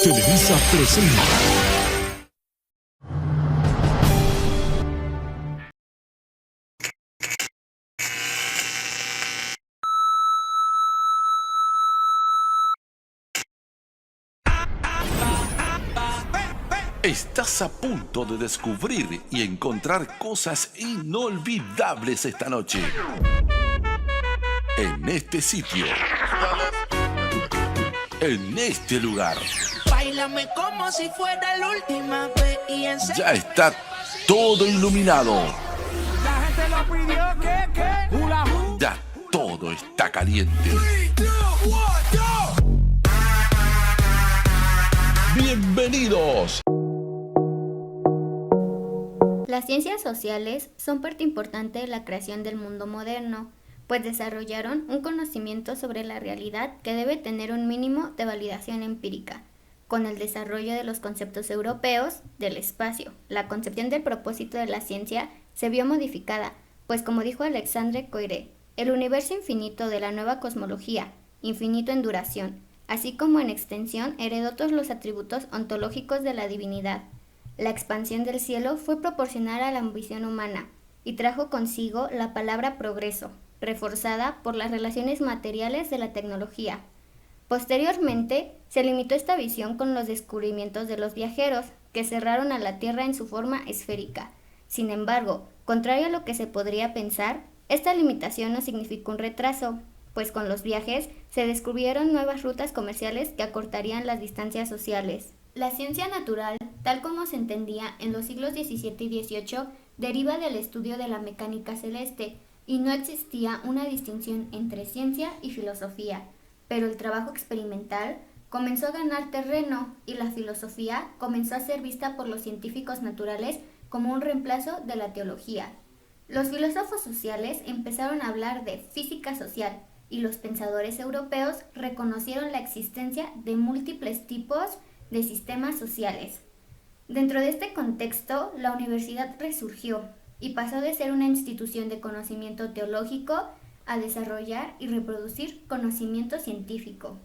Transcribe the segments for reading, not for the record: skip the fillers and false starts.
Televisa presenta. Estás a punto de descubrir y encontrar cosas inolvidables esta noche. En este sitio. En este lugar. Báilame como si fuera la última vez y Ya está todo iluminado. La gente lo pidió que hula hoop. Ya todo está caliente. 3, 2, 1, go. ¡Bienvenidos! Las ciencias sociales son parte importante de la creación del mundo moderno, pues desarrollaron un conocimiento sobre la realidad que debe tener un mínimo de validación empírica. Con el desarrollo de los conceptos europeos del espacio, la concepción del propósito de la ciencia se vio modificada, pues como dijo Alexandre Koyré, el universo infinito de la nueva cosmología, infinito en duración, así como en extensión, heredó todos los atributos ontológicos de la divinidad. La expansión del cielo fue proporcional a la ambición humana y trajo consigo la palabra progreso, reforzada por las relaciones materiales de la tecnología. Posteriormente, se limitó esta visión con los descubrimientos de los viajeros, que cerraron a la Tierra en su forma esférica. Sin embargo, contrario a lo que se podría pensar, esta limitación no significó un retraso, pues con los viajes se descubrieron nuevas rutas comerciales que acortarían las distancias sociales. La ciencia natural, tal como se entendía en los siglos XVII y XVIII, deriva del estudio de la mecánica celeste, y no existía una distinción entre ciencia y filosofía, pero el trabajo experimental comenzó a ganar terreno y la filosofía comenzó a ser vista por los científicos naturales como un reemplazo de la teología. Los filósofos sociales empezaron a hablar de física social y los pensadores europeos reconocieron la existencia de múltiples tipos de sistemas sociales. Dentro de este contexto, la universidad resurgió y pasó de ser una institución de conocimiento teológico a desarrollar y reproducir conocimiento científico.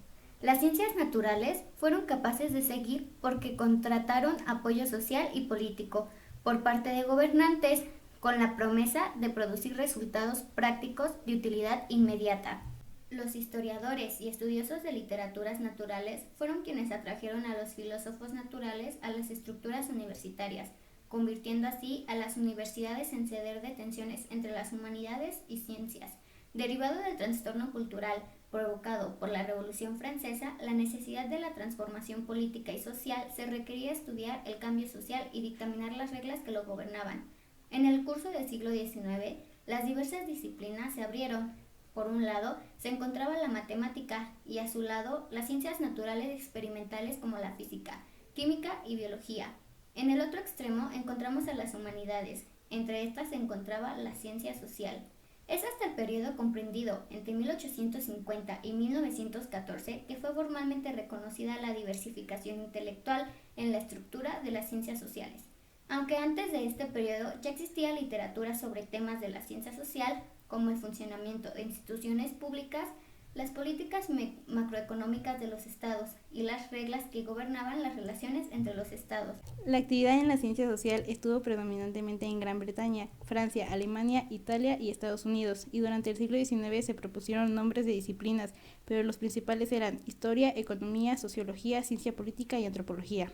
Las ciencias naturales fueron capaces de seguir porque contrataron apoyo social y político por parte de gobernantes con la promesa de producir resultados prácticos de utilidad inmediata. Los historiadores y estudiosos de literaturas naturales fueron quienes atrajeron a los filósofos naturales a las estructuras universitarias, convirtiendo así a las universidades en sede de tensiones entre las humanidades y ciencias. Derivado del trastorno cultural provocado por la Revolución Francesa, la necesidad de la transformación política y social se requería estudiar el cambio social y dictaminar las reglas que lo gobernaban. En el curso del siglo XIX, las diversas disciplinas se abrieron. Por un lado, se encontraba la matemática y a su lado las ciencias naturales experimentales como la física, química y biología. En el otro extremo encontramos a las humanidades, entre estas se encontraba la ciencia social. Es hasta el periodo comprendido entre 1850 y 1914 que fue formalmente reconocida la diversificación intelectual en la estructura de las ciencias sociales. Aunque antes de este periodo ya existía literatura sobre temas de la ciencia social, como el funcionamiento de instituciones públicas, las políticas macroeconómicas de los estados y las reglas que gobernaban las relaciones entre los estados. La actividad en la ciencia social estuvo predominantemente en Gran Bretaña, Francia, Alemania, Italia y Estados Unidos, y durante el siglo XIX se propusieron nombres de disciplinas, pero los principales eran historia, economía, sociología, ciencia política y antropología.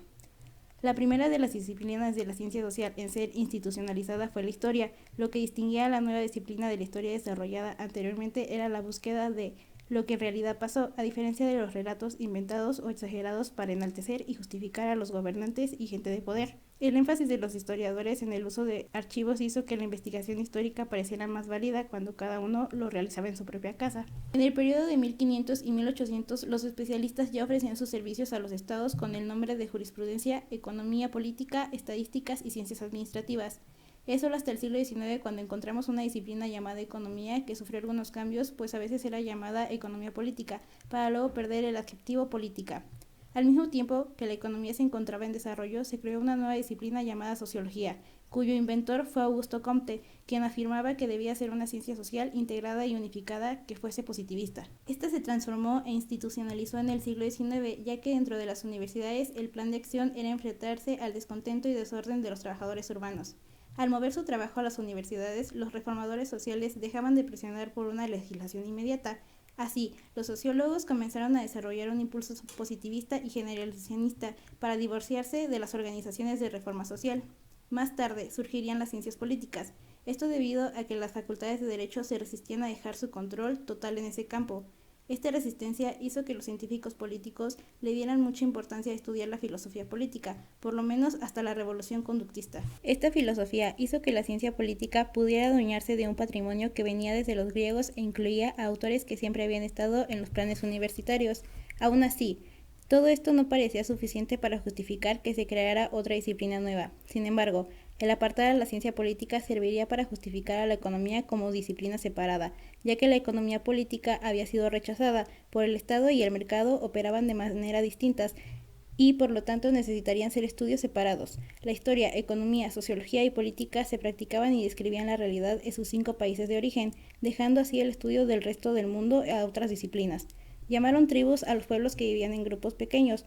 La primera de las disciplinas de la ciencia social en ser institucionalizada fue la historia. Lo que distinguía a la nueva disciplina de la historia desarrollada anteriormente era la búsqueda de lo que en realidad pasó, a diferencia de los relatos inventados o exagerados para enaltecer y justificar a los gobernantes y gente de poder. El énfasis de los historiadores en el uso de archivos hizo que la investigación histórica pareciera más válida cuando cada uno lo realizaba en su propia casa. En el periodo de 1500 y 1800, los especialistas ya ofrecían sus servicios a los estados con el nombre de jurisprudencia, economía política, estadísticas y ciencias administrativas. Es solo hasta el siglo XIX cuando encontramos una disciplina llamada economía que sufrió algunos cambios, pues a veces era llamada economía política, para luego perder el adjetivo política. Al mismo tiempo que la economía se encontraba en desarrollo, se creó una nueva disciplina llamada sociología, cuyo inventor fue Augusto Comte, quien afirmaba que debía ser una ciencia social integrada y unificada que fuese positivista. Esta se transformó e institucionalizó en el siglo XIX, ya que dentro de las universidades el plan de acción era enfrentarse al descontento y desorden de los trabajadores urbanos. Al mover su trabajo a las universidades, los reformadores sociales dejaban de presionar por una legislación inmediata. Así, los sociólogos comenzaron a desarrollar un impulso positivista y generalizacionista para divorciarse de las organizaciones de reforma social. Más tarde surgirían las ciencias políticas, esto debido a que las facultades de Derecho se resistían a dejar su control total en ese campo. Esta resistencia hizo que los científicos políticos le dieran mucha importancia a estudiar la filosofía política, por lo menos hasta la revolución conductista. Esta filosofía hizo que la ciencia política pudiera adueñarse de un patrimonio que venía desde los griegos e incluía a autores que siempre habían estado en los planes universitarios. Aún así, todo esto no parecía suficiente para justificar que se creara otra disciplina nueva. Sin embargo, el apartar a la ciencia política serviría para justificar a la economía como disciplina separada, ya que la economía política había sido rechazada por el Estado y el mercado operaban de manera distintas y por lo tanto necesitarían ser estudios separados. La historia, economía, sociología y política se practicaban y describían la realidad en sus 5 países de origen, dejando así el estudio del resto del mundo a otras disciplinas. Llamaron tribus a los pueblos que vivían en grupos pequeños.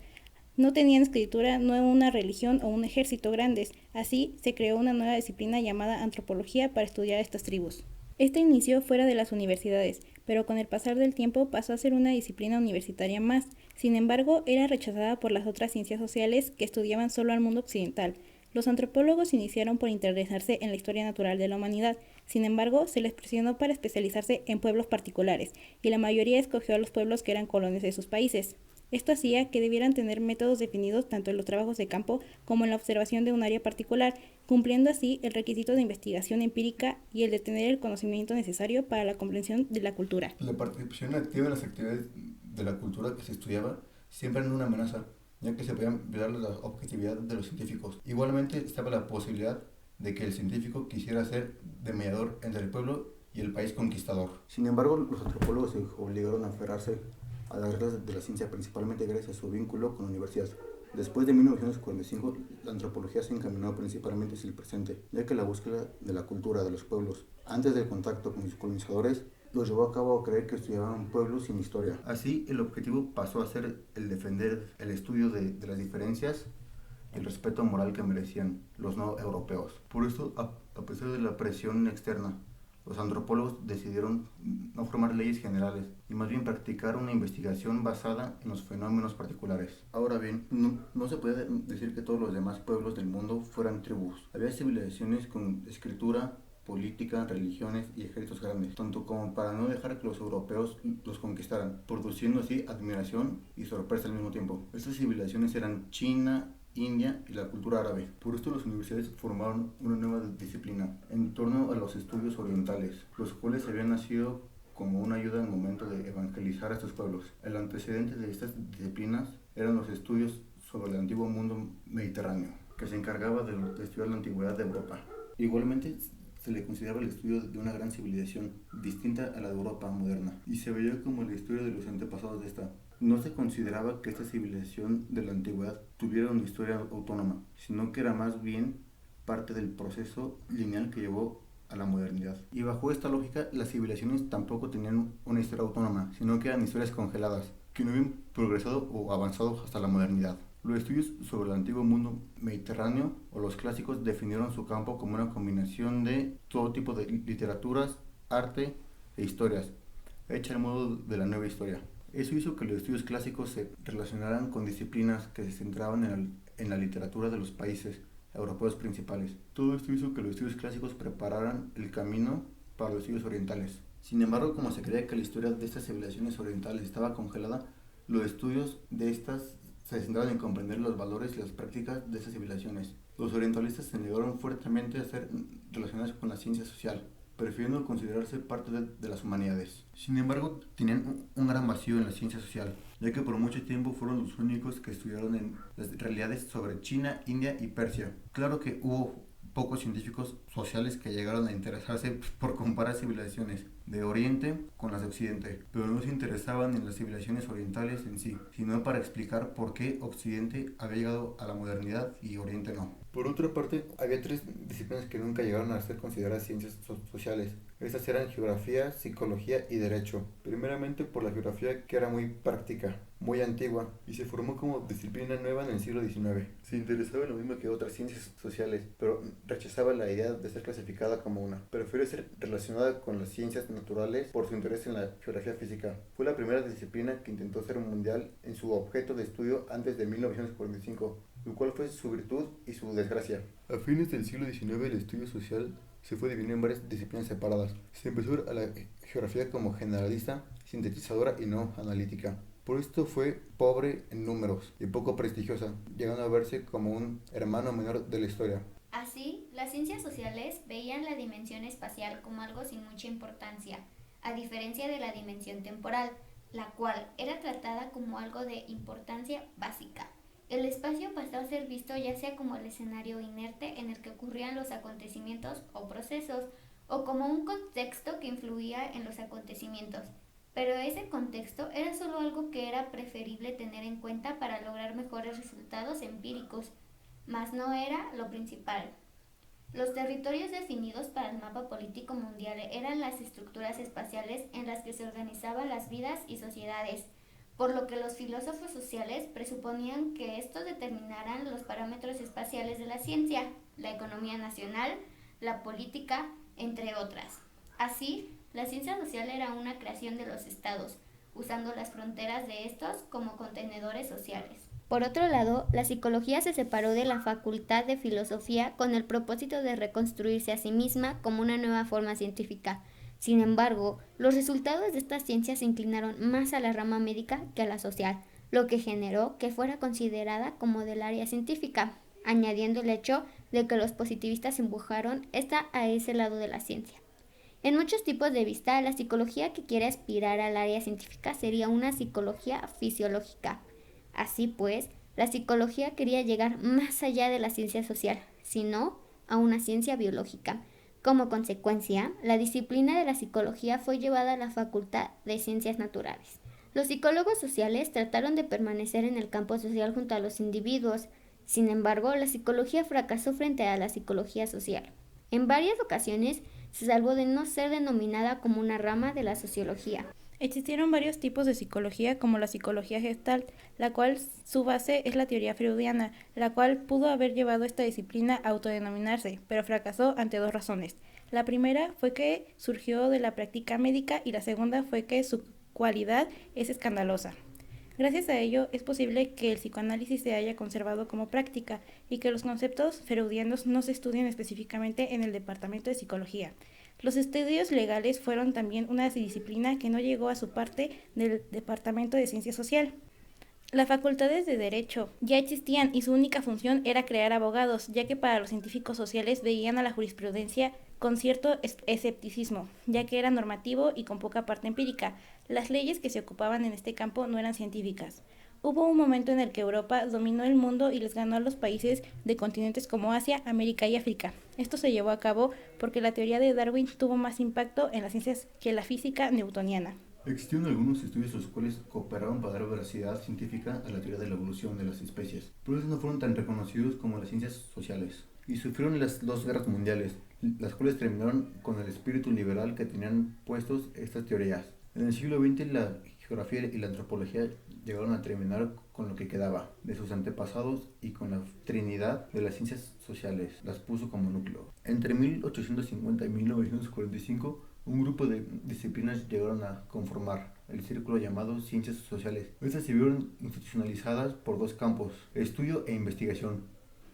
No tenían escritura, no una religión o un ejército grandes. Así se creó una nueva disciplina llamada antropología para estudiar estas tribus. Esta inició fuera de las universidades, pero con el pasar del tiempo pasó a ser una disciplina universitaria más. Sin embargo, era rechazada por las otras ciencias sociales que estudiaban solo al mundo occidental. Los antropólogos iniciaron por interesarse en la historia natural de la humanidad. Sin embargo, se les presionó para especializarse en pueblos particulares, y la mayoría escogió a los pueblos que eran colonias de sus países. Esto hacía que debieran tener métodos definidos tanto en los trabajos de campo como en la observación de un área particular, cumpliendo así el requisito de investigación empírica y el de tener el conocimiento necesario para la comprensión de la cultura. La participación activa en las actividades de la cultura que se estudiaba siempre era una amenaza, ya que se podía violar la objetividad de los científicos. Igualmente estaba la posibilidad de que el científico quisiera ser de mediador entre el pueblo y el país conquistador. Sin embargo, los antropólogos se obligaron a aferrarse a las reglas de la ciencia, principalmente gracias a su vínculo con la universidad. Después de 1945, la antropología se encaminó principalmente hacia el presente, ya que la búsqueda de la cultura de los pueblos, antes del contacto con sus colonizadores, los llevó a cabo a creer que estudiaban pueblos sin historia. Así, el objetivo pasó a ser el defender el estudio de las diferencias y el respeto moral que merecían los no europeos. Por esto, a pesar de la presión externa, los antropólogos decidieron no formar leyes generales y más bien practicar una investigación basada en los fenómenos particulares. Ahora bien, no se puede decir que todos los demás pueblos del mundo fueran tribus. Había civilizaciones con escritura, política, religiones y ejércitos grandes, tanto como para no dejar que los europeos los conquistaran, produciendo así admiración y sorpresa al mismo tiempo. Estas civilizaciones eran China, India y la cultura árabe. Por esto las universidades formaron una nueva disciplina en torno a los estudios orientales, los cuales habían nacido como una ayuda al momento de evangelizar a estos pueblos. El antecedente de estas disciplinas eran los estudios sobre el antiguo mundo mediterráneo, que se encargaba de estudiar la antigüedad de Europa. Igualmente se le consideraba el estudio de una gran civilización distinta a la de Europa moderna y se veía como el estudio de los antepasados de esta. No se consideraba que esta civilización de la antigüedad tuviera una historia autónoma, sino que era más bien parte del proceso lineal que llevó a la modernidad. Y bajo esta lógica, las civilizaciones tampoco tenían una historia autónoma, sino que eran historias congeladas, que no habían progresado o avanzado hasta la modernidad. Los estudios sobre el antiguo mundo mediterráneo o los clásicos definieron su campo como una combinación de todo tipo de literaturas, arte e historias, hecha al modo de la nueva historia. Eso hizo que los estudios clásicos se relacionaran con disciplinas que se centraban en la literatura de los países europeos principales. Todo esto hizo que los estudios clásicos prepararan el camino para los estudios orientales. Sin embargo, como se creía que la historia de estas civilizaciones orientales estaba congelada, los estudios de estas se centraron en comprender los valores y las prácticas de estas civilizaciones. Los orientalistas se negaron fuertemente a ser relacionados con la ciencia social, prefiriendo considerarse parte de las humanidades. Sin embargo, tenían un gran vacío en la ciencia social, ya que por mucho tiempo fueron los únicos que estudiaron en las realidades sobre China, India y Persia. Claro que hubo pocos científicos sociales que llegaron a interesarse por comparar civilizaciones, de Oriente con las de Occidente, pero no se interesaban en las civilizaciones orientales en sí, sino para explicar por qué Occidente había llegado a la modernidad y Oriente no. Por otra parte, había tres disciplinas que nunca llegaron a ser consideradas ciencias sociales. Estas eran geografía, psicología y derecho. Primeramente por la geografía, que era muy práctica, muy antigua, y se formó como disciplina nueva en el siglo XIX. Se interesaba en lo mismo que otras ciencias sociales, pero rechazaba la idea de ser clasificada como una. Prefiere ser relacionada con las ciencias naturales por su interés en la geografía física. Fue la primera disciplina que intentó ser mundial en su objeto de estudio antes de 1945, lo cual fue su virtud y su desgracia. A fines del siglo XIX el estudio social se fue dividiendo en varias disciplinas separadas. Se empezó a ver a la geografía como generalista, sintetizadora y no analítica. Por esto fue pobre en números y poco prestigiosa, llegando a verse como un hermano menor de la historia. Así, las ciencias sociales veían la dimensión espacial como algo sin mucha importancia, a diferencia de la dimensión temporal, la cual era tratada como algo de importancia básica. El espacio pasó a ser visto ya sea como el escenario inerte en el que ocurrían los acontecimientos o procesos, o como un contexto que influía en los acontecimientos. Pero ese contexto era solo algo que era preferible tener en cuenta para lograr mejores resultados empíricos, mas no era lo principal. Los territorios definidos para el mapa político mundial eran las estructuras espaciales en las que se organizaban las vidas y sociedades, por lo que los filósofos sociales presuponían que estos determinaran los parámetros espaciales de la ciencia, la economía nacional, la política, entre otras. Así, la ciencia social era una creación de los estados, usando las fronteras de estos como contenedores sociales. Por otro lado, la psicología se separó de la facultad de filosofía con el propósito de reconstruirse a sí misma como una nueva forma científica. Sin embargo, los resultados de estas ciencias se inclinaron más a la rama médica que a la social, lo que generó que fuera considerada como del área científica, añadiendo el hecho de que los positivistas empujaron esta a ese lado de la ciencia. En muchos tipos de vista, la psicología que quiere aspirar al área científica sería una psicología fisiológica. Así pues, la psicología quería llegar más allá de la ciencia social, sino a una ciencia biológica. Como consecuencia, la disciplina de la psicología fue llevada a la Facultad de Ciencias Naturales. Los psicólogos sociales trataron de permanecer en el campo social junto a los individuos. Sin embargo, la psicología fracasó frente a la psicología social. En varias ocasiones se salvó de no ser denominada como una rama de la sociología. Existieron varios tipos de psicología, como la psicología Gestalt, la cual su base es la teoría freudiana, la cual pudo haber llevado esta disciplina a autodenominarse, pero fracasó ante dos razones. La primera fue que surgió de la práctica médica y la segunda fue que su cualidad es escandalosa. Gracias a ello, es posible que el psicoanálisis se haya conservado como práctica y que los conceptos freudianos no se estudien específicamente en el departamento de psicología. Los estudios legales fueron también una disciplina que no llegó a su parte del Departamento de Ciencia Social. Las facultades de Derecho ya existían y su única función era crear abogados, ya que para los científicos sociales veían a la jurisprudencia con cierto escepticismo, ya que era normativo y con poca parte empírica. Las leyes que se ocupaban en este campo no eran científicas. Hubo un momento en el que Europa dominó el mundo y les ganó a los países de continentes como Asia, América y África. Esto se llevó a cabo porque la teoría de Darwin tuvo más impacto en las ciencias que la física newtoniana. Existen algunos estudios los cuales cooperaron para dar veracidad científica a la teoría de la evolución de las especies, pero estos no fueron tan reconocidos como las ciencias sociales, y sufrieron las dos guerras mundiales, las cuales terminaron con el espíritu liberal que tenían puestos estas teorías. En el siglo XX la geografía y la antropología llegaron a terminar con lo que quedaba de sus antepasados y con la trinidad de las ciencias sociales, las puso como núcleo. Entre 1850 y 1945, un grupo de disciplinas llegaron a conformar el círculo llamado Ciencias Sociales. Estas se vieron institucionalizadas por dos campos, estudio e investigación.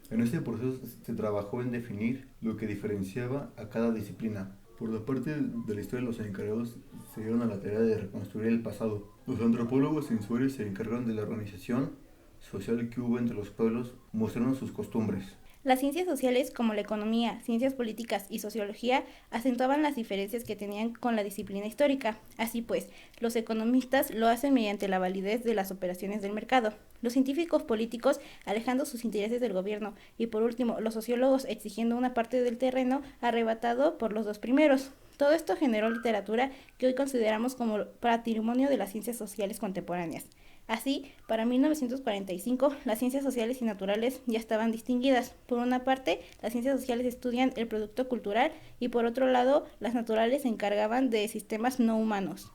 En este proceso se trabajó en definir lo que diferenciaba a cada disciplina. Por la parte de la historia, los encargados se dieron a la tarea de reconstruir el pasado. Los antropólogos sensoriales se encargaron de la organización social que hubo entre los pueblos, mostrando sus costumbres. Las ciencias sociales, como la economía, ciencias políticas y sociología, acentuaban las diferencias que tenían con la disciplina histórica. Así pues, los economistas lo hacen mediante la validez de las operaciones del mercado, los científicos políticos alejando sus intereses del gobierno y, por último, los sociólogos exigiendo una parte del terreno arrebatado por los dos primeros. Todo esto generó literatura que hoy consideramos como patrimonio de las ciencias sociales contemporáneas. Así, para 1945, las ciencias sociales y naturales ya estaban distinguidas. Por una parte, las ciencias sociales estudian el producto cultural y por otro lado, las naturales se encargaban de sistemas no humanos.